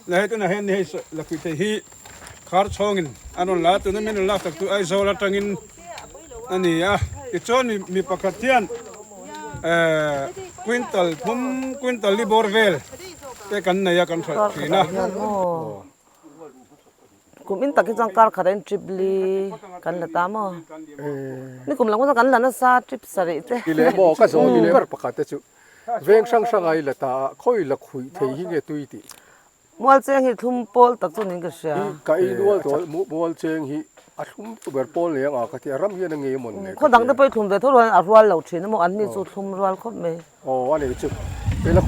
lấy tôi là hen này là cái thế hi khár chongin anh là tôi nên mình là tập tôi ai zo là trangin anh à cái chỗ này mi pakatian quintal liborvel cái căn này căn phải na cũng in tắc cái trang car khá đến triply căn là tám àนี่cũng là một căn là nó sa trip sari thế cái lẽ bỏ cái rồi cái lẽ bắt bắt cái chứ ven sang sang ai là ta khơi là khui thấy hình cái tùy tị mua chèn thì thum pol tắc cho nên cái gì cái nuôi thôi mua chèn hi à thum tụ bờ pol này à cái thì ram hiện nghe một này có đằng đó phải thum về thôi rồi à rual lâu chuyện nó một anh đi chút thum rual khóc mày anh này chứ cái là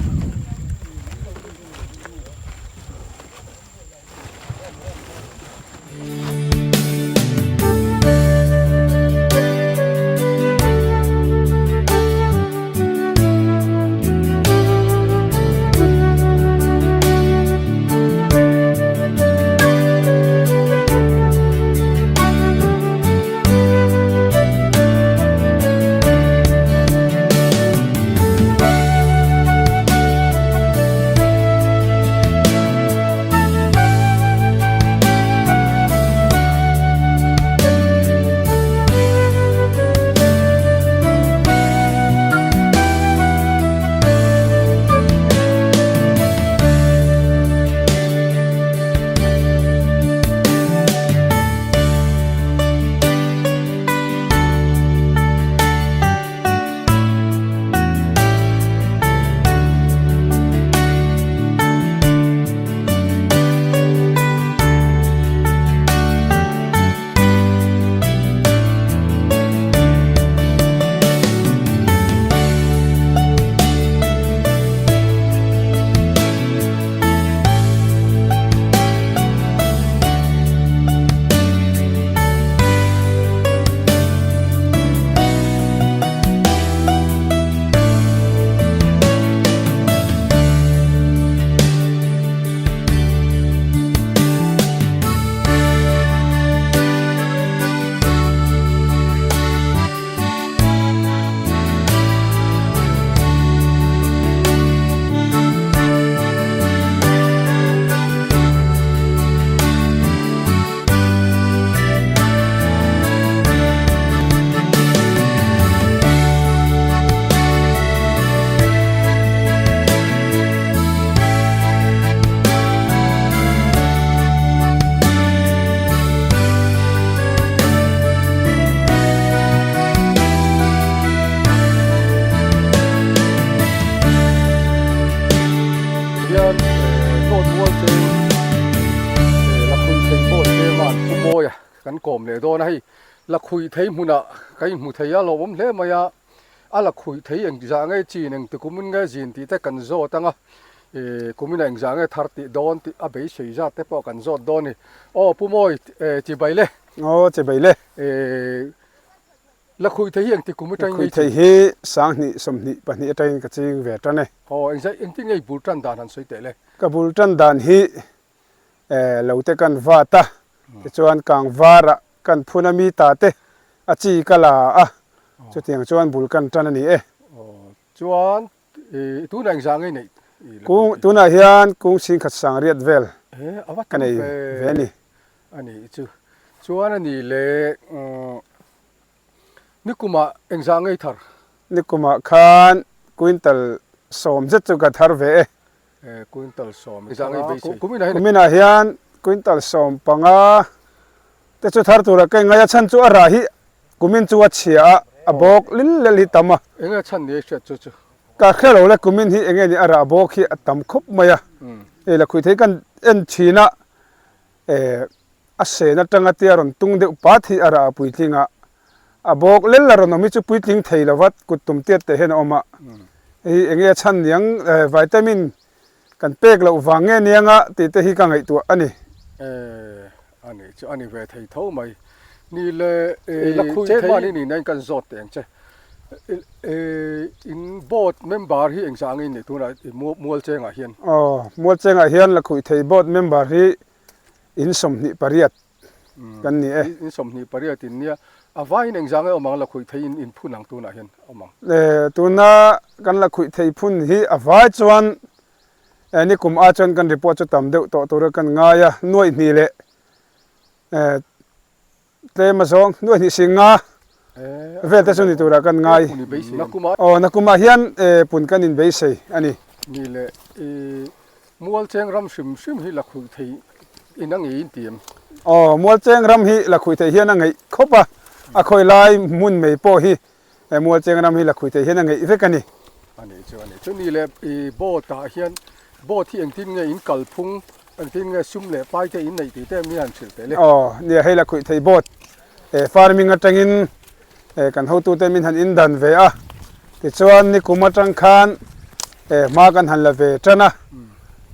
กันกลมเลยโดนให้ละคุยเทมุนะใครมุทยาลมเล่มายาละคุยเทยังจางไอจีนึงตุกุมันไงจีนที่แต่กันโจตั้งกุมินยังจางไอทาร์ติโดนที่อาเบยเสียจัดแต่พอกันโจโดนนี่ผู้มวยจีใบเล่จีใบเล่ละคุยเทยังที่กุมินไงคุยเทยสังนิสมนิปนิใจกับจีเวทเนี่ยยังที่ไงบูรันดานันสวยเตะเลยกับบูรันดานฮีเราเตกันวาตาจวนกลางวาระกันพูนามีตาเตอจีกลาจุดที่จวนบุลกันจันนี่จวนตัวนังจางไงนี่กุ้งตัวน่ะเฮียนกุ้งสิงขัดสังเรียดเวลกันไอ้เวนี่อันนี้จวนอันนี้เลยนึกกุมาเอ็งจางไงทาร์นึกกุมาคานกุนตัลสมเจ็ดจุกัดทาร์เวกุนตัลสมจางไงเบสิกุมินาเฮียนกุนตัลสมปังแต่จุดทาร์ตัวละก็ง่ายชั้นจุอะไรฮิกุมินจุวัชเชียบอกลิลลิตามาเอ็งชั้นนี้เชื่อจุก็แค่เราเล็กกุมินฮิเองนี่อะไรบอกฮิตามคบมาอ่ะแล้วคุยที่กันเอ็นชีนะอาเซนัตั้งแต่รอนตุงเดือปาที่อะไรปุยทิงบอกลิลลารอนมิจุปุยทิงไทยละวัดกุตุมเตียเตเห็นออกมาเองชั้นยังวิตามินกันเป๊กเราฟังเงี้ยติดฮิกังไอตัวอันนี้อันนี้เวทีเท่าไหมนี่เลยเจ้าบ้านนี่นั่นกันสดเองใช่อินบอดเมมเบอร์ที่เองสั่งนี่ตัวนั้นมัวเจงอาเฮียนมัวเจงอาเฮียนแล้วคุยที่บอดเมมเบอร์ที่อินสมนิปริยัตกันนี่อินสมนิปริยัตเนี่ยอาว่าเองสั่งเอามังแล้วคุยที่อินพูนังตัวนั้นเฮียนเอามังตัวนั้นกันแล้วคุยที่พูนที่อาว่าจวน นี่กลุ่มอาจารย์กันรีพอร์ตจะทำเดือดตัวกันง่ายหน่วยนี่แหละเตมาสองหน่วยนี่สิงห์เวทสุนิตัวกันง่าย คุณไปสินักกุมาร อ๋อนักกุมาเฮียนปุ่นกันอินเบสซี่อันนี้ นี่แหละมัวเจงรำซึมให้ละคุยไทยอินังอินเตียม อ๋อมัวเจงรำฮีละคุยเทียนนั่งไงครบอ่ะคอยไล่มุนไม่พอฮีมัวเจงรำฮีละคุยเทียนนั่งไงอีเฟกันนี่ อันนี้เจ้านี่แหละโบตาเฮียนโบที่อังทิ้งไงอินกัลพุงอังทิ้งไงซุ่มเล่ไปแต่อินไหนตีแต่มีอันเฉยเลย อ๋อเนี่ยให้ละคุยเทียบดฟาร์มิงจังอินกันเขาตัวเต็มินหันอินดันเวะติดชวนนี่กุมาจังคานมากันหันละเวจนะ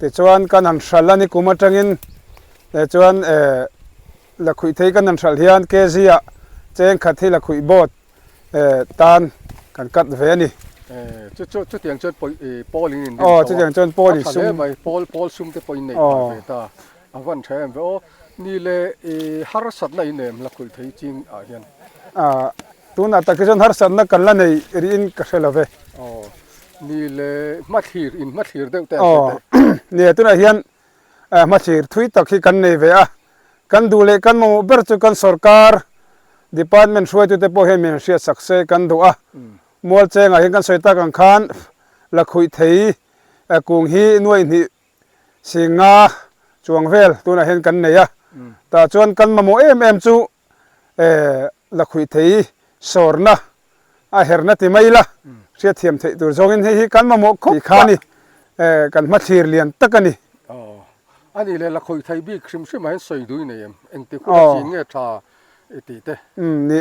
ติดชวนกันหันชัลละนี่กุมาจังอินชวนละคุยเทียกันหันชัลเฮียนเกซีอะเจงขัดที่ละคุยบดตานกันกัดเวนี่จุดอย่างจนปอลิน อ๋อจุดอย่างจนปอลิซุ่ม ไม่ปอลซุ่มแต่ปอลินในเวตาวันใช้เวอนี่แหละฮาร์สัตในเนมละคุยไทยจริงเฮียน ตัวนั้นแต่ก็จนหาสันนักกันละในรีนก็เชลเว อ๋อนี่เลยมัดหีร์อินมัดหีร์เด็กแต่ อ๋อเนี่ยตัวนั้นเฮียนมาชีร์ทวีตตักที่กันในเวะกันดูเลยกันโมเบอร์จุกันสรการดีพาร์ตเมนต์ช่วยตัวเตปโฮเฮมินเชียสักเซกันดูมัวเจงเห็นกันสวยตากันขานละคุยไทยกุงฮีนวยนี่สิงาจวงเวลตัวนั้นเห็นกันเนี่ยแต่จวนกันมาโมจูละคุยไทยสอร์นะเฮร์นัติไม่ละเสียเทียมไทยตัวจงอินให้กันมาโมคุยขานี่กันมาชีร์เลียนตะกันนี่อ๋ออันนี้เลยละคุยไทยบิ๊กซิมซิมันสวยด้วยเนี่ยเองที่คุณจริงเนี่ยชาตีเต้นี่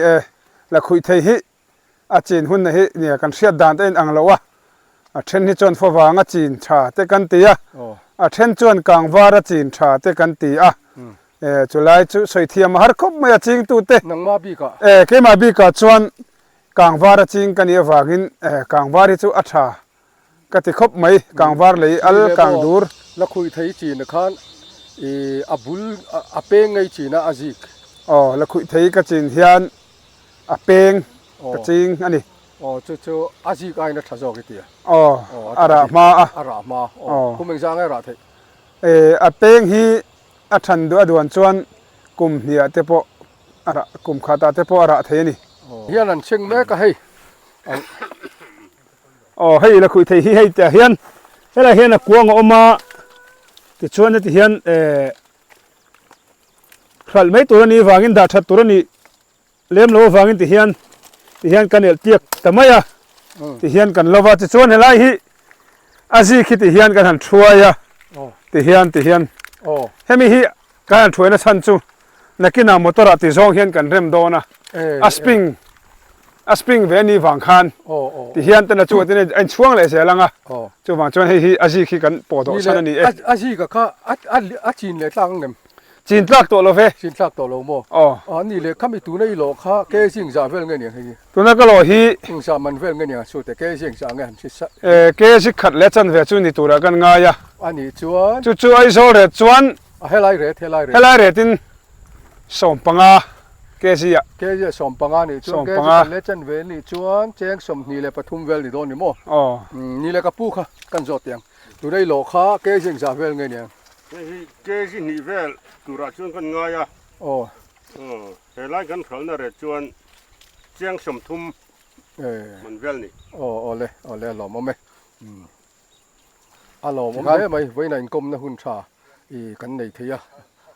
ละคุยไทยฮิอาจีนหุ่นนี่เนี่ยกันเสียดานเต้นอังละวะเทนนี่จวนฟวางอาจีนชาเตกันตีเทนจวนกลางวาราจีนชาเตกันตีจุลัยจุสวยเทียมฮาร์คบไม่จริงตัวเต้นังมาบีกะเคมาบีกะจวนกลางวาราจริงกันเยาวากินกลางวาริจุอัชากติคบไม่กลางวาร์เลยอัลกลางดูร์ละคุยไทยจีนนะครับอับุลอเปงไงจีนอาจิกอ๋อละคุยไทยกับจีนเฮียนอเปงกับจีนอันนี้อ๋อเจ้าอาจิกไอ้นั่นทัศน์กี่ทีอ๋ออารามาอารามาอ๋อคุณเมืองจางไงราที่อเปงฮีอัชันดูอดวนจวนกลุ่มเนี่ยเทปอาระกลุ่มขาตาเทปอาระเทนี่เฮียนั่นเชิงแม่ก็ให้อ๋อให้ละคุยไทยให้แต่เฮียนให้ละเฮียนกวงออกมาติดชวนที่เฮียนครัลไม่ตัวนี้วางินดาชัดตัวนี้เลี้ยมโลวางินที่เฮียนกันเอลเตียกแต่ไม่อะที่เฮียนกันโลวาติดชวนให้ไล่ฮีอาซีคิดที่เฮียนกันหันช่วยอะที่เฮียนเฮมิฮีการช่วยนะฉันจูนักกินามอเตอร์ติดซองเฮียนกันเริ่มโดนะอัสปริงเวนีวังคานที่เฮียนแต่ละช่วยที่นี่ไอ้ช่วงเลยเสียลังอ่ะจู่วังจวนให้ฮีอาซีคิดกันปวดหัวฉันนี่อาซีก็ข้าจีนเลยตั้งเนี่ยจีนตักตัวเราเฟ่จีนตักตัวเราโม่อันนี้เลยข้ามีตัวในโลข้าแกสิ่งสารเวลเงี้ยเนี่ยตัวนั้นก็รอฮีสิ่งสารมันเวลเงี้ยสุดแต่แกสิ่งสารเงี้ยแกสิขัดเล็ดจันเวจุนี่ตัวกันง่ายอันนี้จวนจู่ไอ้โซ่เรจวนเฮลัยเรตินสมปังอาแกสิอะแกจะสมปังอานี่จวนแกจะเล็ดจันเวลนี่จวนแจ้งสมนี่เลยปทุมเวลนี่โดนนี่โม่นี่เลยกับผู้ค่ะกันจอดยังตัวในโลข้าแกสิ่งสารเวลเงี้ยแกสินี่เวลตัวราชวนกันง่ายเฮลัยกันเขาน่ะเรจวนแจ้งสมทุมมันเวลนี่เลยหล่อมั้ยหล่อมั้ยไม่ไว้ในกรมนะหุ่นชากันในทีอะ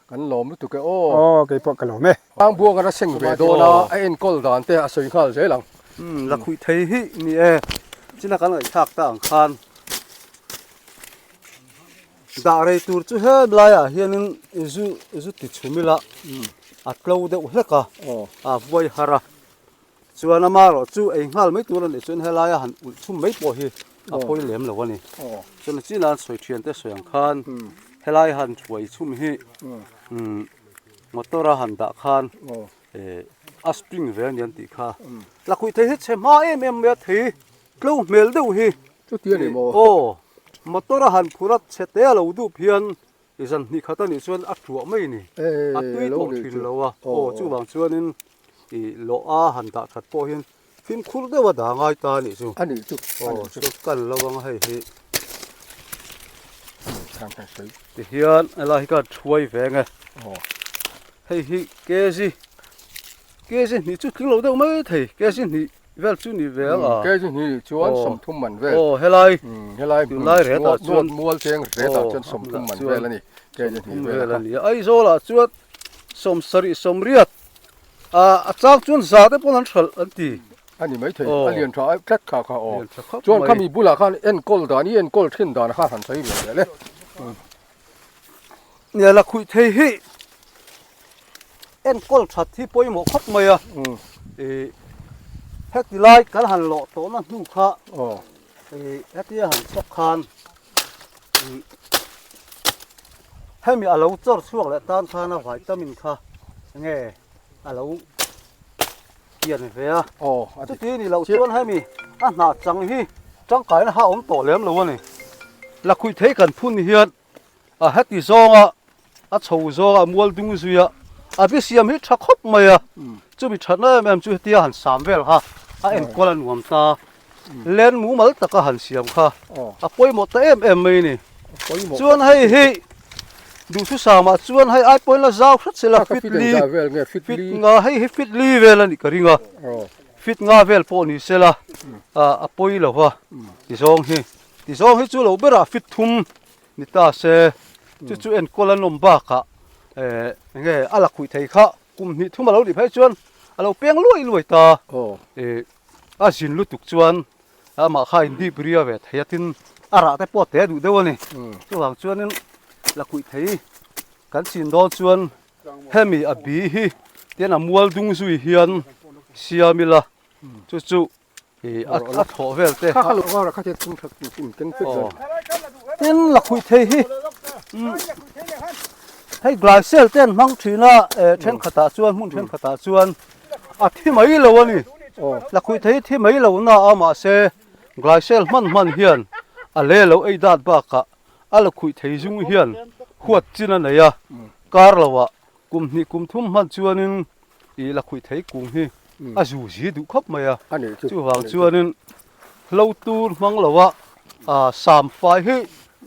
กันหล่อมุตุกเกี่ยวกับกันหล่อไหมบางบัวกันสิ่งเวโดนะไอ้เอ็นกอลดานเตะสวยข้าวเสียหลังละคุยไทยฮินี่จินักกันเลยทักต่างคันดาเรตูร์จูเฮบลายเฮียนินอิจุติชุมิละอัตลาวเดอุเล็กฟวยฮาระชวนมาโรจูเองฮัลไม่ตัวนั้นชวนเฮลายหันชุมไม่ปอฮีฟวยเหลี่ยมแล้ววันนี้ชวนจีนันสวยเทียนเตสวยคันเฮลายหันสวยชุมฮีมอเตอร์หันดักคันอัสปริงเวียนยันติค่ะละคุยไทยฮิเชมาเอ็มเมียทีกลูเมลเดวฮีจุดเดียวนี่โมมอเตอร์หันพูดเสร็จแล้วเราดูเพียงอีสันนี่เขาตอนนี้ส่วนอัดหัวไม่นี่อัดด้วยตัวถิ่นเราอ่ะจู่บางส่วนนี้อีโลอาหันตาชัดพอเห็นฟิล์มคุ้นได้ว่าด่างไงตานี่จู่อันนี้จุดจุดกันระวังให้ tham thang sấy thì hiện là cái chuối về nghe ồ hay cái gì thì chút kính lâu đâu mấy thầy cái gì thì về chút thì về à cái gì nhỉ chuan sầm thum mình về hay lại hay lại lại rẻ ta chuan mua tiếng rẻ ta chuan sầm thum mình về là nè cái gì về là nè ấy rồi là chuan sầm sari sầm riết chắc chuan giá đấy bọn anh chọn anh đi anh ấy mấy thầy anh liền cho cách khá khá ồ chuan chuan kami bula khan en kol da ni en kol thin da na kha han sấy về đấy nè là khui thầy hi en kol chặt thì bôi một khóc mày à hết thì lại cái hành lộ tổ nó nu kha ồ hết thì hành sọc khan hay mi alo chở xuống lại tan khan nó phải tâm mình kha nghe alo tiền về à ồ chút tí thì lâu chuan hay mi nà chẳng hi chẳng cái nó ha ống tổ lém luôn này là khui thấy cần phun hiện hết thì do chầu do mua đúng gì biết xem hết chắc khóc mày chú bị chặt nữa em chú tia hẳn sám về ha em qua lần nuông ta lên mũ mới ta có hẳn xem ha bôi một tay em mày nè chuan hay hi đủ thứ sao mà chuan hay ai bôi là dao rất sẽ là fit ngà hay fit li về là nị cái ngà fit ngà về po nị sẽ là bôi là hoa thì song hi chú lâu bê ra fit thum nị ta sẽ chú em qua lần nôm bạc cả nghe ala khui thei kha kum ni thuma lo di phai chuan alo peng loi ta jin lu tuk chuan ma kha indi bria ve theiatin ara te po te du dewani chu wang chuan la khui thei kan chin do chuan hemi a bi hi ten a mual dung zui hian siamila chu a tho vel te kha lo ra kha te tum thak tum ken fit ten la khui thei hi hay glacial ten mang thina then khata chuan mun then khata chuan thi mai lo ani la khui thei thi mai lo na ama se glacial man hian le lo ei dat ba ka ala khui thei jung hian huat china na ya kar lawa kum thum man chuanin la khui thei kum hi zu ji du khop maya anh ấy chu wang chuanin lo tu mang lawa sam fai hi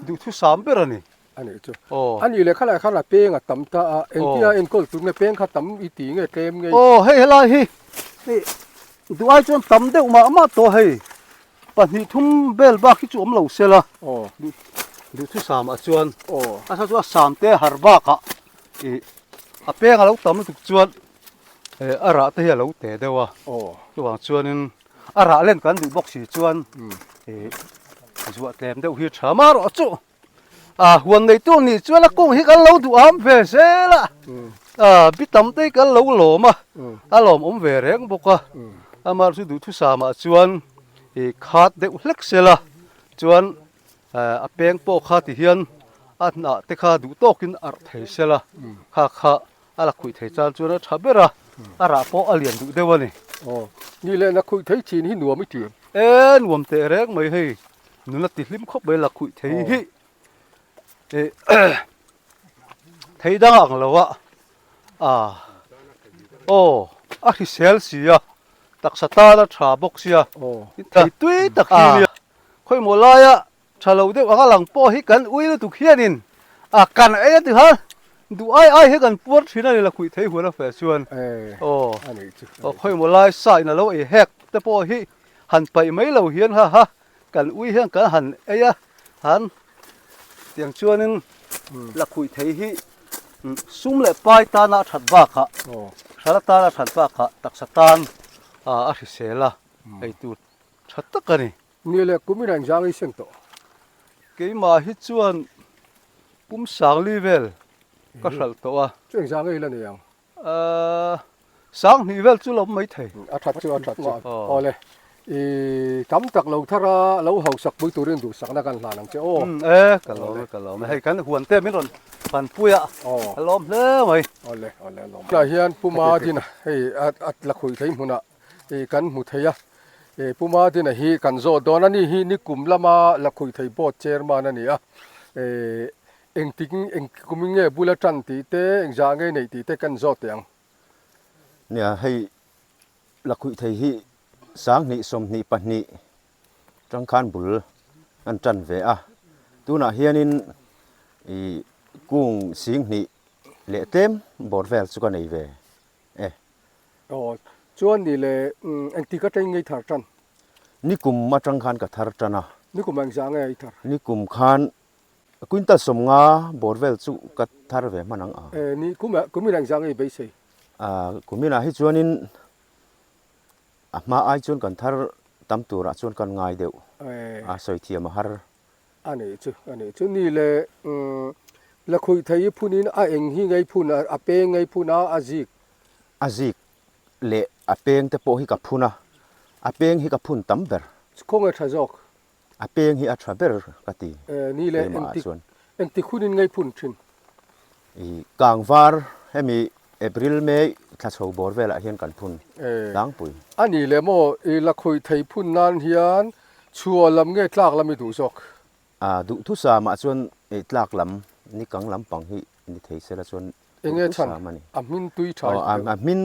du thu sam berani anh ấy chứ anh ấy lại khá là bê ngà tắm ta anh kia anh có tụi nghe bê khá tắm ít tí nghe kem nghe hay là hi tụi ai chọn tắm đều mà to hay bạn hi thum bel ba khi chuom lâu xe la du thu sam à chuan sao chuan sam te har ba ka bê ngà lâu tắm tụi chuan ara te hi lâu te dewa chu wang chuanin ara lên kan du box si chuan chuan tem deuh hi thama ro chu huan này tôi nị chưa là cũng hi cái lâu tụ ám về xe là biết tắm tây cái lâu lổ mà lổ ốm về đấy cũng bốc mà chú đủ thứ sao mà chuan khát để uất xe là chuan beng po khát thì hiền nọ tê khát đủ to kín thấy xe là khát là khui thấy chan chuan nó chả biết ra po liền đủ đâu vậy như là khui thấy chín hi nùa mới tiền nuông tệ đấy mấy hi nó là tịt lim khóc bây là khui thấy hi thấy đang ăn lâu thì sel xì đặc sắc ta là trà bốc xì thấy tuy đặc gì khơi mùa lai trà lâu đấy vào lăng po hi cần uy nó tụt hiền in cần ấy từ ha tụi ai hi cần buốt thì này là quỷ thấy huống là phải xuân khơi mùa lai sai là lâu ấy hẹpแต่po hi hẳn bảy mấy lâu hiền ha cần uy hiền cần hẳn ấy hẳn tiếng chuan nên là khui thấy hi sum le pai ta na that ba kha sala ta na that ba kha tak satan thì sẽ là ai tu thật tất cả này như là cũng mình giang ấy sinh tổ cái mà hi chuan cũng sáng level có sal to chuyện giang ấy là gì không sáng level chú lắm mấy thầy thật chưa thật lệ cắm tặc lâu thà ra lâu hậu sặc bụi tụi đủ sặc na gan là năng chế cái lỗ mà hay cái huần tê mấy rồi phần pui lom lơ mày lom là hiền puma đi nè là khui thấy muna cắn một thấy puma đi nè hi cắn gió đó nè hi ni cùm lama là khui thấy bọt chèr mà nè anh tính anh cũng nghe bula trăn tí té anh giang nghe này tí té cắn gió tiếng nè hay là khui thấy hi sáng nị som nị pat nị trong khan bul an trăn về tu na hianin กุ้งสิงนี่เละเต็มบอดเวลสุกันไอเว อ๋อจวนนี่เลยอันที่ก็ได้ไงทาร์จัน นี่กลุ่มมาจังคันกับทาร์จันนะ นี่กูมังจางไงทาร์ นี่กลุ่มคันกุนตัดสมงาบอดเวลสุกับทาร์เวมันนังนี่กูมีมังจางไงไปสิ กุมินาให้ชวนินมาไอชวนกันทาร์ตำตัวชวนกันง่ายเดียวสอยเทียมหาร์ อันนี้จุนี่เลยแล้วคุยไทยพูดนี่นะเองที่ไงพูดนะเปงไงพูดนะอาจิก เละเปงแต่โปฮิกับพูนะเปงฮิกับพูนตัมเบอร์ คงจะจอก เปงฮิอัตราเบอร์กติ นี่เลยเองที่คุณไงพูดชิน กลางวาร์ให้มีเอพริลเมย์ถ้าชาวบอร์เวลาเห็นกันพูนล้างปุ๋ย อันนี้เลยโมแล้วคุยไทยพูดนานเฮียนชัวลำเงยตลากลำไม่ดูจอก ดูทุสามาชวนตลากลำนี่กังลำปังฮินี่เทเสละชวน เองฉันมินตุยชาย มิน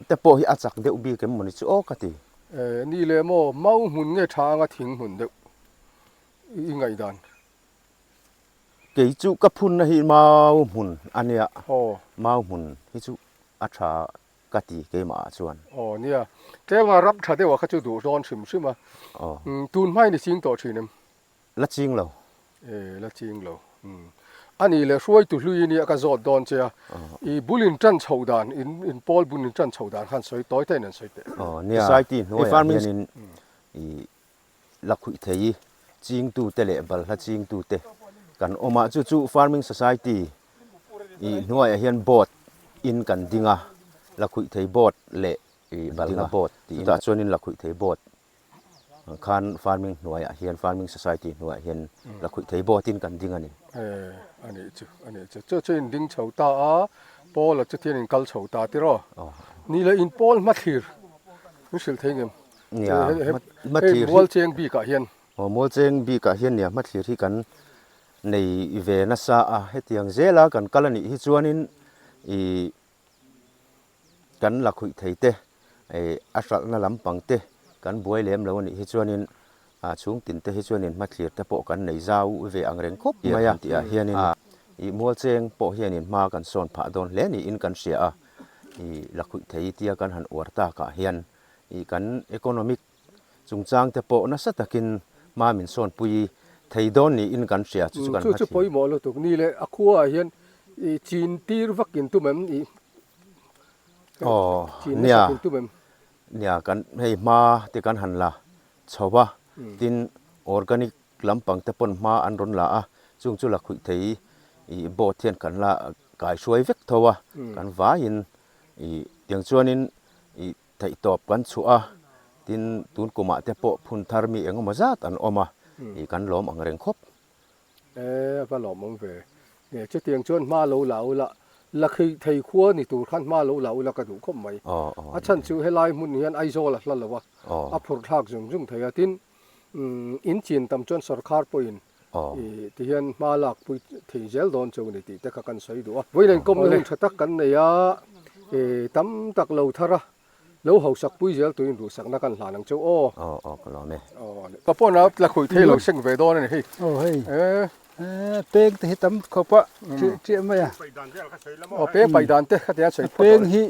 แต่โปฮิอาจักเดอุบีเก็มมันจะโอกติ นี่เลยโมเมาหุ่นเงยทางก็ทิ้งหุ่นเด็กยังไงดัน เกยจุกับพูนนะฮิมาหุ่นอันเนี้ยมาหุ่นฮิจุอัตรากติเกมาชวน เนี่ยแต่ว่ารับชาเดว่าเขาจะดูร้อนชิมใช่ไหมตูนไม่ในสิ่งต่อชีนม ละจริงเหรอ ละจริงเหรออันนี้เลยช่วยตุลุยนี่ก็จอดดอนเจ้าบุลินจันชาวดานอินปอลบุลินจันชาวดานขันสวยต่อยแต่นั่นสวยแต่เนี่ยสายตีนหัวฟาร์มิงลักขุยเทยจริงตูเตเล่บัลละจริงตูเตกันออกมาจู่ๆ farming society หน่วยเฮียนบอดอินกันดิงะลักขุยเทยบอดเละบัลละบอดที่ตาชวนินลักขุยเทยบอดคัน farming หน่วยเฮียน farming society หน่วยเฮียนลักขุยเทยบอดอินกันดิงะนี่อันนี้จู่เจ้าดิงชาวตาปอลจะเทียนกัลชาวตาที่รอนี่เลยอินปอลมาทีร์นี่สิลเทงมเนี่ยมาทีร์วอลเชียงบีกะเฮียนวอลเชียงบีกะเฮียนเนี่ยมาทีร์ที่กันในเวนัสเฮตียงเจลากันกัลนี่ฮิจวนินกันลักขุยเทยเตอัศนลำปังเตกันบวยเลี้ยมแล้วนี่ฮิจวนินช่วงตินเตฮิจวนินมาทีร์แต่ปอกันในเจ้าเวอังเรงคบมาอย่างที่เฮียนินมัวเจงปอเฮียนินมากันส่วนผาดอนเล่นี่อินกันเสียลักขุยเทยเตียกันหันอวดตากะเฮียนกันอีโคโนมิกจุงจางแต่ปอนัสตะกินมามินส่วนปุยไทยดอนนี่อินกันเสียจุกันจู่ปอยหมอแล้วตุกนี่เลยอคัวเฮียนจีนตีร์วักกินตุ้มเนี่ยกันให้มาที่กันหันละชาวบ้าดินออร์แกนิกลำปังแต่ปนมาอันรุนละจุงจุลักขุยเทยโบเทียนกันละกายช่วยเวกทัวกันว่ายินเตียงชวนินไทยตอบกันชัวดินตุนกุมาแต่ปอพุนทาร์มีเองมาจัดอันออกมากันล้อมอังเรงคบก็ล้อมมังเวเนี่ยจะเตียงชวนมาโลเหลาละลักคือไทยขั้วนี่ตัวขันมาโลเหลาละก็ดูคบไหมฉันชื่อให้ลายมุนเฮียนไอโซละละวะพูดทักจุ่มไทยตินอินจีนตำจนสรคาร์ปอินที่เฮียนมาลักปุยที่เจลโดนจูนี่ตีแต่กันใส่ดูวันนี้ก็มันชัดกันเนี่ยตำตักเหลาทาระเหลาหกสักปุยเจลตัวอินดูสักนักกันหลานังจูก็ล้อมก็พอนับลักคุยเทลเชิงเวดอนนี่เป็งที่ตำขบะเจี๊ยบไหมเป็งไปดันเตะขัดยันใส่เป็งฮี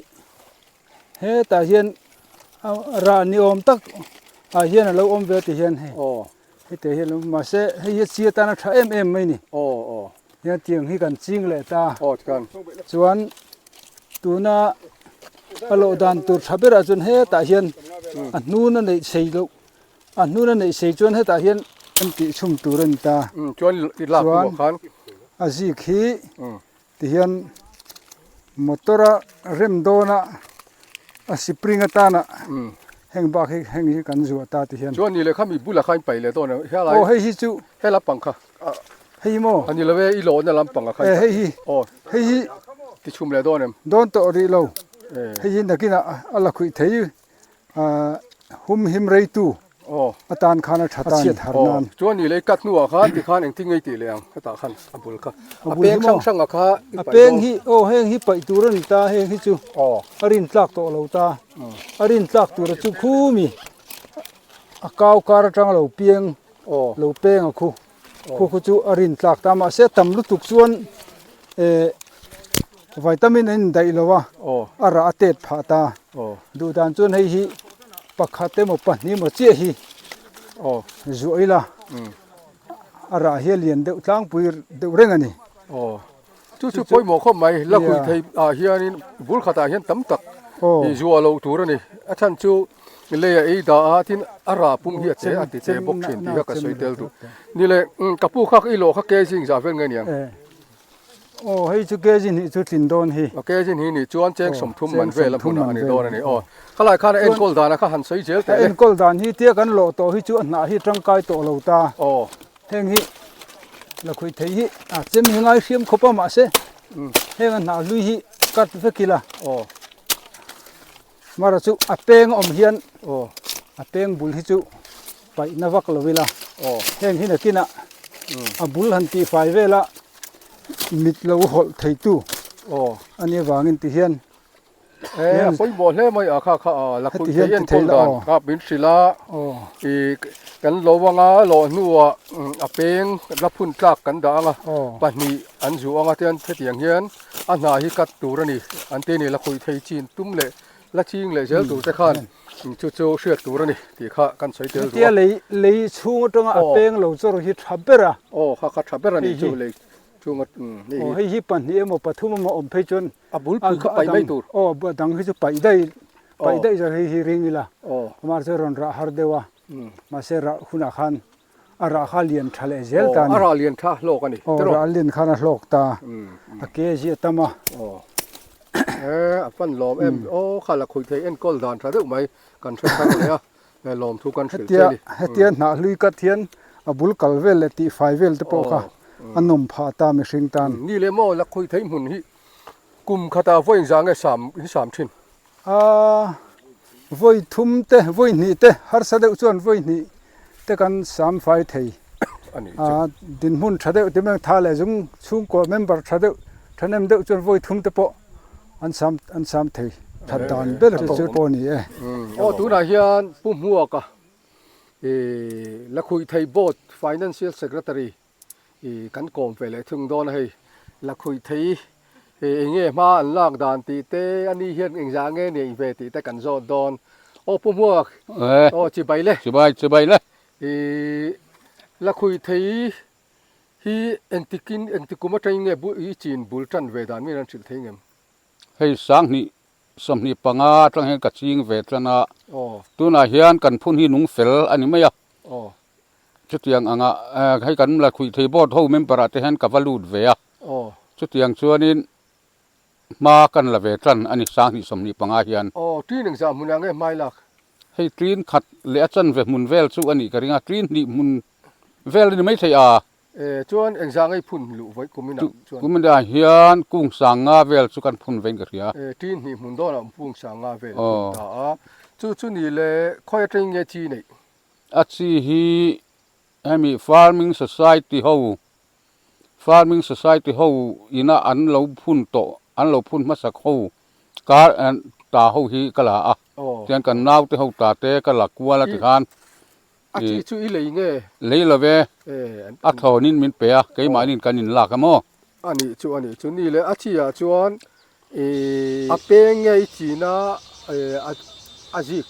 แต่เฮียนรานิอมตักเฮียนเราอมเวทีเฮียนให้แต่เฮียนมาเสให้เสียตาหน้าไม่นี่เฮียนเตียงให้กันจริงเลยตาส่วนตัวน่ะอโลดันตัวทับเบราจนให้แต่เฮียนนู่นนั่นในเสียลูกนู่นนั่นในเสียจนให้แต่เฮียนอันที่ชุมตัวรันตาจวนหลักหัวขันสิขี้ที่เฮียนมอเตอร์เริ่มโดนสิปริงตานะแห่งบ้าแห่งกันจัวตาที่เฮียนจวนนี่เลยข้ามีบุหรี่ขันไปเลยตัวนั้นเฮ้ยอะไรให้ฮิจูให้รับปังค่ะให้โมอันนี้เราเว้อีโหลนรับปังค่ะให้ฮิให้ฮิที่ชุมเลยตัวนั้นโดนตัวรีโลให้ฮินักกินอะไรคุยเที่ยหุ่มหิมไรตูอาจารย์ขานชัดเจนหานันจวนนี่เลยกัดนัวข้าที่ข้าเองที่ไงตีเลี้ยงก็ตาขันอับุลค่ะเปียงช่างข้าเปียงฮิเฮงฮิไปตัวรันตาเฮงฮิจูอรินตักตัวเราตาอรินตักตัวเราจูคู่มีก้าวการจังเราเปียงเราเปียงคู่ khu chu arin tlak ta ma se tam lu tuk chuan vitamin in dai lowa ara atet pha ta du dan chuan hei hi pakhate mo pahni mo che hi zuaila ara helian de tlang puir de rengani chu poi mo kho mai la khui thei hianin bul khata hian tam tak hi zuwa lo tur ani a than chu le ei da thin ara pum hi che ati che bok thin ti ka soi tel tu ni le kapu khak i lo kha ke jing za vel ngai niang hei chu ke jin hi chu tin don hi ke jin hi ni chuan cheng som thum man vel la phuna ani don ani khalai khan en kol dana kha han soi jel te en kol dan hi tia kan lo to hi chu na hi tangkai to lo ta heng hi la khui thei hi chem hi ngai khiam khopa ma se heng na lui hi kat vekila mara chu apeng om hian apeng bul hi chu pai na vak lovila heng hi na kina abul han ti fai vela mit lo hol thei tu ani wangin ti hian poi bo hle mai kha la khu thei en kol dan ka bin sila i kan lo wanga lo nuwa apeng la phun tlak kan da nga pahni an zu anga tian thetiang hian a na hi kat turani an te ni la khui thei chin tum le la ching le zel tu te khan chu hriat turani ti kha kan soi tel tia le chung tonga apeng lo chor hi thabera kha thabera ni chu le chung ni hei hi pahni emo pathum ma om phei chon abul pu kha pai mai tur ba dang hi chu pai dai jar hi ringila mar se ron ra har dewa ma se ra khuna khan ara khalian thale zel ta ara lian tha lok ani ra lin khana hlok ta a ke ji tama apan lom em khala khui thei en kol dan tha deuh mai kan thre khan le a lom thu kan thil cheli hetia na lui ka thian abul kalvel le ti faivel te po kha anom pha ta mi hring tan ni le mo la khui thei mun hi kum khata voi jang e sam thin voi thum te voi ni te har sa deuh chuan voi ni te kan sam fai thei ani din mun thade te meng tha le jung chung ko member thade thanem deuh chuan voi thum te po an sam thei thatdan bel chu po ni tu na hian pum huwa ka la khui thei board financial secretary kan kom vele thung don hei la khui thei nge ma an lak dan ti te ani hian engza nge ni ve ti te kan zo don pum huwa chi bai le la khui thei hi engtikuma train nge bu i chin bul tan ve dan mi ran thil thei ngem hei sang ni som ni panga tlang hen ka ching ve tlana tuna hian kan phun hi nung fel ani maya chutiang anga hai kan la khui thei bot ho member ate hen ka valut ve a chutiang chuanin ma kan la ve tlan ani sang ni som ni panga hian tin eng za munang e mai lak hei trin khat le achan ve mun vel chu ani ka ringa trin ni mun vel ni mai thei a chuan eng za ngai phun lu voi kumina chuan kumina hian kung sanga vel chu kan phun vein ka ria tin ni mun do na pung sanga vel ta chu ni le khoi tring nge chi nei achi hi hemi farming society ho ina an lo phun masak ho ka ta ho hi kala a tian kan nau te ho ta te kala kwala ti khan achi chu i lei nge lei love a thonin min pe a ke ma nin kanin la ka mo ani chu ni le achi a chuan a peng nge chi na azik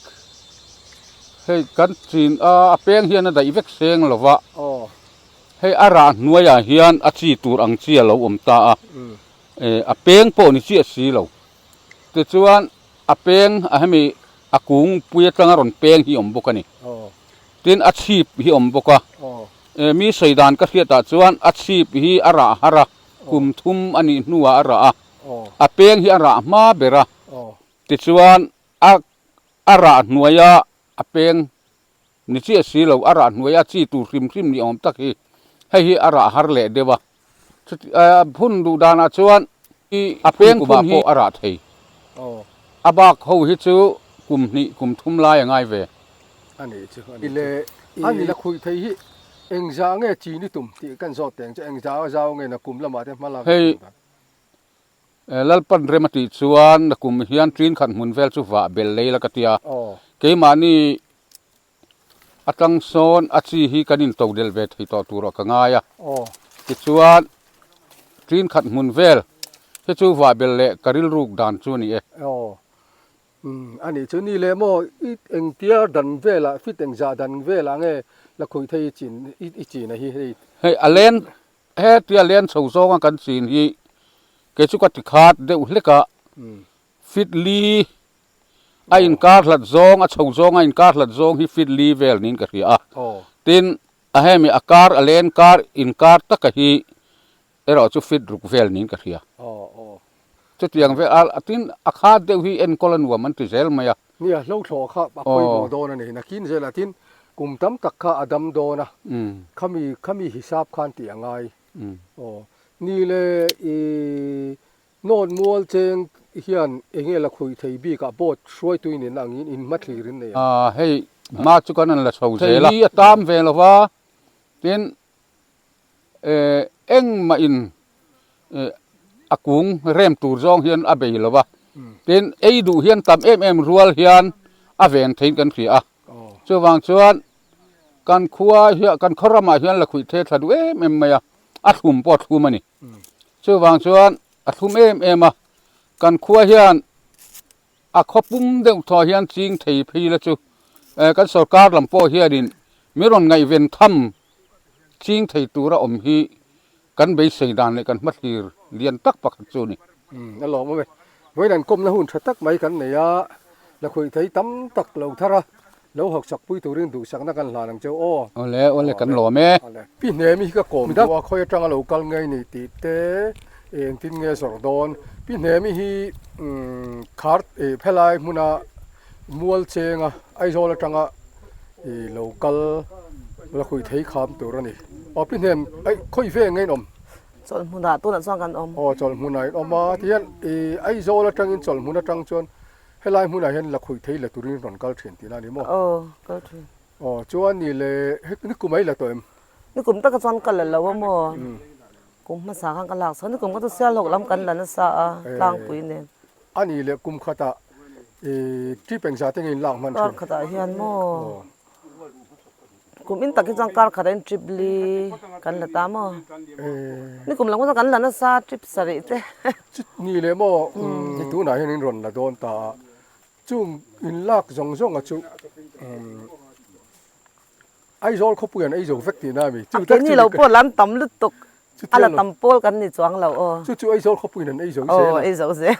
hei kan chin a peng hian da ivek seng lova hei ara nuaya hian a chi tur ang chi lo om ta a peng po ni chi si lo te chuan a peng a hemi a kung puya tanga ron peng hi om bokani tin a chip hi om boka mi seidan ka hiata chuan a chip hi ara hara kum thum ani nuwa ara a peng hi ara ma bera te chuan a ara nuaya a peng ni chi si lo ara nuaya chi tu rim ni om tak hi hei ara har le dewa phun du dana chuan i a peng phun hi ara thei abak ho hi chu kum thum lai ngai ve ani chu ani la khui thei hi engza nge chi ni tum ti kan zo teng che engza zao nge na kum lama te mala hei lalpan remati chuan na kum hian trin khan mun vel chu wa bel leila katia ke mani อาตังโซนอาชีฮีกันอินโตเดลเวทให้ต่อตัวรกันง่าย哦ติดชวนจีนขัดมุนเวลที่ชูว่าเบลเล่กริลรูกดานชวนี่哦อันนี้ชุนี่เลยโมอีเอ็งเตียดันเวละฟิตเอ็งจาดันเวละไงแล้วคุยไทยจีนอีจีนนะฮีเฮ้ยอเลนเฮ้ยที่อเลนสูงส่งกันจีนฮีเกจุกัดขาดเดือดเล็กะฟิตลีไอ้อินการ์หลัดซองอ่ะสูงส่งไอ้อินการ์หลัดซองฮีฟิตลีเวลนี่กันฮีตินเฮ้ยมีอาการอเลนการ์อินการ์ตักฮีเราจะฟิตรูกเวลนี่กันฮีจุดอย่างเวลาตินอาคาเดียวฮีเอ็นโคลันวัวมันติเซลมา呀เนี่ยลูกโถข้าปอยโมโดนนี่นักกินเจลาตินกลุ่มตั้มตักข้าอดัมโดนะเขามีฮิซับขันตียังไงนี่เลยโนนมัวเจงเฮียนเองละคุยไทยบีกับบดช่วยตัวนี้นั่งอินมัดลีรินเนี่ยเฮ้ยมาจุกันนั่นแหละสูเซลที่ตามเวลว่าตินเอ็งมาอินอากุงเริ่มตูจองเฮียนอาเบยแล้ววะเป็นไอ้ดูเฮียนตำรัวเฮียนอาเวนทิ้งกันขี้ช่วงชวนกันขัวเฮียกันขรมาเฮียนละคุยเทศดูไม่อะอัดหุ่มปอดหุ่มนี่ช่วงชวนอัดหุ่มมากันขัวเฮียนอาขบุ้มเด็กทอเฮียนจริงถีพีละจูกันสกัดลำโพเฮียดินมีรอนไงเวนทำจริงถีตัวระอมฮีกันไปใส่ดานเลยกันมัดฮีเรียนตักปักจูนี่นั่นหรอมั้ยไว้นั่นก้มนะหุ่นชัดตักไม่กันเนี่ยแล้วคุยไทยตั้มตักเราทาระแล้วหกสักปุยตัวเรื่องดูสักนักกันหลานเจ้าโอ้แล้วกันหล่อแม่พี่เนมีก็โกมดักว่าคอยจังเรากัลไงนี่ติเตเองทิ้งเงี้ยสองโดนพี่เนมีฮีคาร์ดเพลายมุนามัวเชงอ่ะไอโซลจังอ่ะเรากัลแล้วคุยไทยคำตัวนี้พี่เนมไอคุยเฟ้งไงนมจนมุนาตัวนั้นสร้างกันจนมุนามาที่ยันไอโซลจังอินจนมุนาจังจนให้ลายมุนาเห็นละคุยไทยละตัวนี้รอนกัลเทียนที่นั่นนี่มั้งกัลเทียนจวนนี่เลยนี่กูไม่ละตัวเอ็มนี่กลุ่มตะกันซ้อนกันแล้วว่ามั้งกลุ่มมาสาขังกันหลักส่วนนี่กลุ่มก็ต้องเสียหลอกล้ำกันแล้วนะสาล่างปุ๋ยเนี่ยอันนี้เลยกลุ่มขตาที่เป็นชาติเงินล่างมันขตาเฮียนมั้งกลุ่มอินตะกิจังการขดานทริปลีกันละตามมั้งนี่กลุ่มหลังว่ากันแล้วนะสาทริปสริเต้นี่เลยมั้งตัวไหนเห็นรอนละโดนตาจุ่มอินลักจงอ่ะจุไอโซลเขาเปลี่ยนไอโซลเฟกตีน่ามีจุดนี้เราพูดล้ำต่ำลึกตกอะไรต่ำโป้กันนี่จวงเราจุดไอโซลเขาเปลี่ยนไอโซลไอโซลเสีย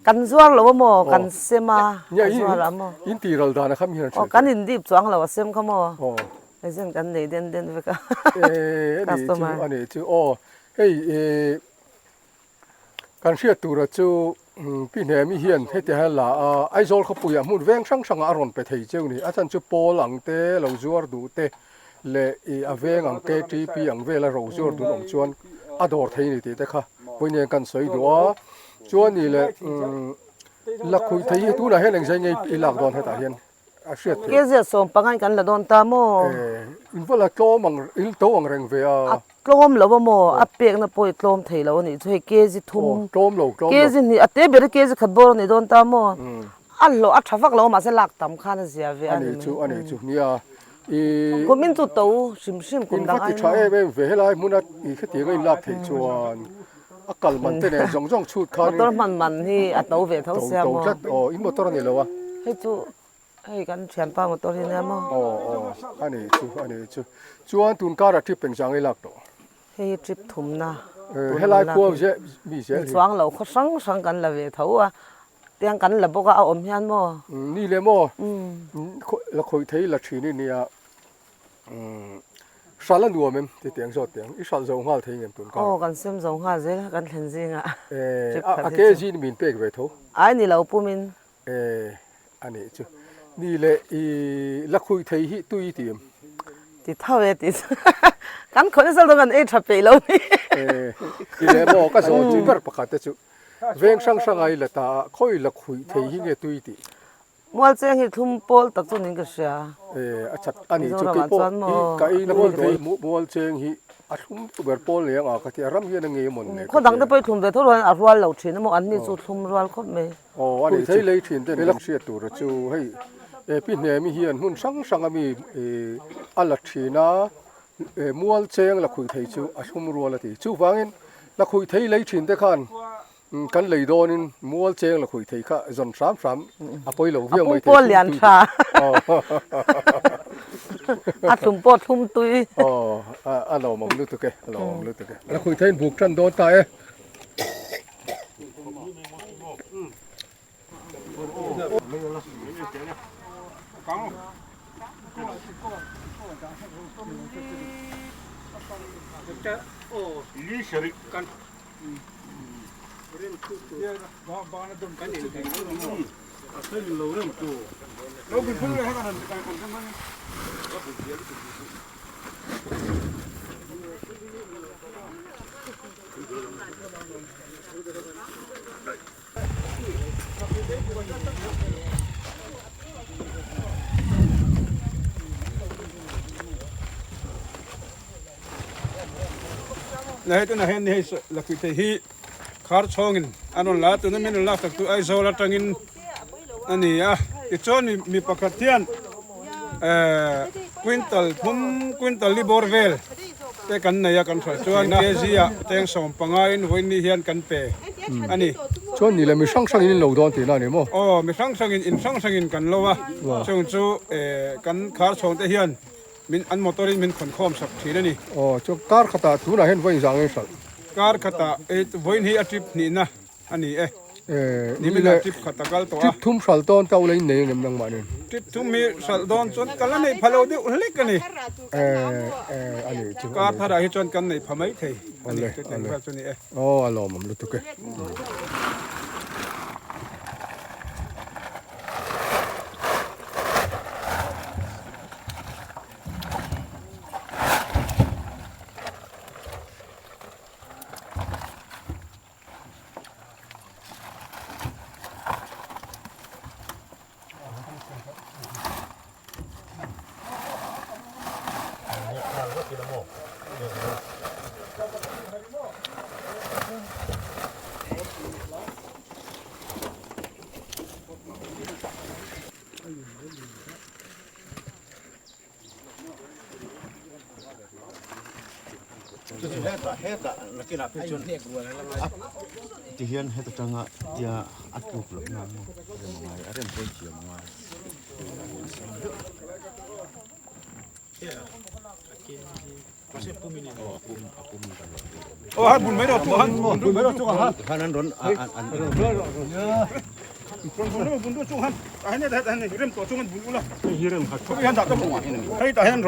กันจวงเราว่าโมกันเซมากันจวงเราโมอินทีเราดานะครับมีอะไรกันอินดีจวงเราเซมเขาโมไอเซมกันเด่นไปกันอันนี้จูเฮ้ยการเชื่อตัวเราจูพี่เนมีเฮียนให้แต่ให้ละไอโซลเขาปุยมุ่งเวงช่างอารมณ์ไปที่เจ้านี่อาจารย์จูโปลังเตะเราจวดดูเตะเลยเวงอังเกตีปีอังเวลาเราจวดดูน้องจวนอดอร์ที่นี่เตะค่ะวันนี้กันสวยดูจวนนี่เลยลักคุยที่ตัวน่ะให้หนังใช้ไงหลักโดนให้ตาเฮียนเกี่ยวกับส่งปังกันละโดนตาโมอินฟลาโตมังอินโตอังเริงเวียกลมแล้วว่าโมอัปเปียกนะปอยกลมไทยแล้วนี่ช่วยเกี่ยวทุ่มกลมเราเกี่ยวนี่อัตเตเบรเกี่ยวขัดบอลนี่โดนตาโมอันเราอัดทัฟักเรามาเสลักตำข้านเสียเวียอันนี้จูเนี่ยก็มินจุดโตชิมกุมดังไอ้ใช่เว้ยเวลามุนัดอีกที่เงินลับที่ชวนอักลมันเต้นจงชุดขาตัวมันที่อัตโตเวทเขาเสียมั้งอินมอเตอร์นี่แล้ววะให้จูให้กันเชียนป้ามอเตอร์นี่มั้งอันนี้จูจวนตุนการที่เป็นจังไอ้ลักตัวให้ทริปทุ่มนะให้ลายพวกเจ้มีเจ้สว่างเราเขาสังกันละเวทเขาอ่ะเตียงกันละบอกว่าเอาอมยันมั้งนี่เลยมั้งแล้วคุยไทยละชีนี่เนี่ยสารนัวมั้งที่เตียงสดเตียงอีสารจงหาที่เงินตุนการกันเสมจงหาเจ้ากันเห็นจริงอ่ะเกจินมินเป็กเวทไอ้นี่เราปูมินอันนี้จูนี่เลยละคุยไทยฮิตุยตีมติดเท่าติดกันคนที่สร้างกันทับไปแล้วนี่นี่เลยบอกก็สอนจีบประกาศจูเวงช่างไงละตาค่อยละคุยไทยฮิเงตุยตีมัวเจ้าหิทุ่มโพลตัดจุนิงก็เสียอันนี้จูกี่โพลก็อีนักไทยมัวเจ้าฮิอัดทุ่มตัวเบอร์โพลเนี่ยก็ที่รำเฮียนเงี้ยมันเนี่ยคนดังได้ไปทุ่มแต่ทุกวันรัวเหล่าชิ้นมั่งอันนี้จุดทุ่มรัวครบไหมอันนี้ไทยเลยชิ้นแต่ไม่ลักเสียตัวจูให้ pi ne mi hian hun sang ami ala thina mual cheng la khui thei chu a hum rual ati chu wangin la khui thei lei thin te khan kan lei donin mual cheng la khui thei kha zon sam a poi lo viang mai po lian tha a thum po thum tui a lo mom lu tu ke la khui thei buk tran do ta e lý sử căn này tôi nói hiện nay là cái thế hi khár chongin anh là tôi nói mình là tu ai zo là trangin anh à cái chỗ mi pakatian quintal liborvel cái căn này căn phải cho anh cái gì à tiếng sòng pangain với ni hiền căn pe anh chon ni le mi sang in lo don ti na ni mo mi sang in căn lo à chung chu căn khár chong te hiền min an motorin min khon khom sak thina ni chu car khata tu na hen voi jang e sal car khata voin hi atrip ni na ani ni mi le trip khata kal to trip thum sal ton taw le ne ngem nang ma nen trip thum mi sal don chon kala nei phalo de ulek ani ani chu car thara hi chon kan nei phamai thei ani te ten choni alo mam lu tu ke thì hiện hết trăng ạ thì ăn cục lắm mà ngoài ở đây tôi chiều ngoài han bun mai do tu han bun mai do tu han anh đón bun do tu han ai ne da ne rem to tu han bun ula hi rem ha ko han da to hai ta hen